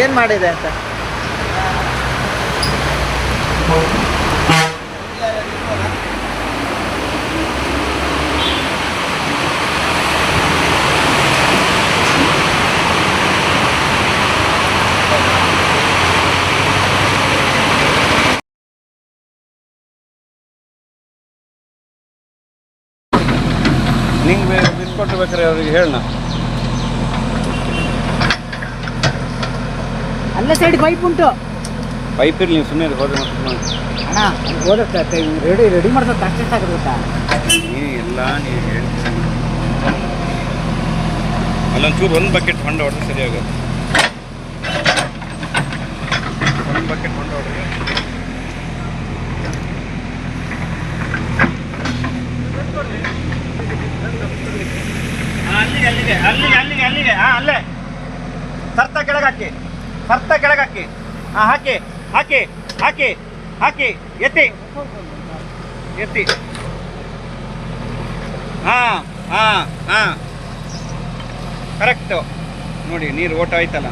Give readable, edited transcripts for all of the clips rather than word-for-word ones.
ಏನು ಮಾಡಿದೆ ಅಂತ. ನಿಂಗೆ ಬಿಸ್ಕೊಟ್ಟು ಬೇಕಾರೆ ಅವ್ರಿಗೆ ಹೇಳೋಣ. ಅಲ್ಲ ಸೈಡ್ ಪೈಪ್ ಉಂಟು. ಪೈಪ್ ಇರಲಿ, ನೀವು ಸುಮ್ಮನೆ ಹೋದ್ರೆ ಅಣ್ಣ ಓದಕ್ಕೆ ರೆಡಿ ಮಾಡ್ಬೇಕು ಅಷ್ಟೇ ಸಾಕು ಗೊತ್ತಾ. ಎಲ್ಲ ನೀವು ಹೇಳ್ತೀನಿ. ಅಲ್ಲೊಂಚೂರು ಒಂದು ಬಕೆಟ್ ಹೊಂಡ ಹೊಡೆದ್ರೆ ಸರಿ ಆಗುತ್ತೆ. ಒಂದು ಬಕೆಟ್ ಹೊಂಡ ಹೊಡೆದ್ರೆ ಅಲ್ಲಿಗೆ ಅಲ್ಲೇ ಸರ್ತ ಕೆಳಗೆ ಹಾಕಿ, ಸರ್ತ ಕೆಳಗೆ ಹಾಕಿ. ಹಾಕಿ ಹಾಕಿ ಹಾಕಿ ಹಾಕಿ ಎತ್ತಿ ಎತ್ತಿ. ಕರೆಕ್ಟು ನೋಡಿ, ನೀರು ಓಟ ಆಯ್ತಲ್ಲ.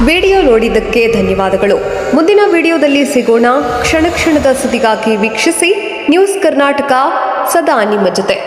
ವಿಡಿಯೋ ನೋಡಿದ್ದಕ್ಕೆ ಧನ್ಯವಾದಗಳು. ಮುಂದಿನ ವಿಡಿಯೋದಲ್ಲಿ ಸಿಗೋಣ. ಕ್ಷಣ ಕ್ಷಣದ ಸುದ್ದಿಗಾಗಿ ವೀಕ್ಷಿಸಿ ನ್ಯೂಸ್ ಕರ್ನಾಟಕ, ಸದಾ ನಿಮ್ಮ ಜೊತೆ.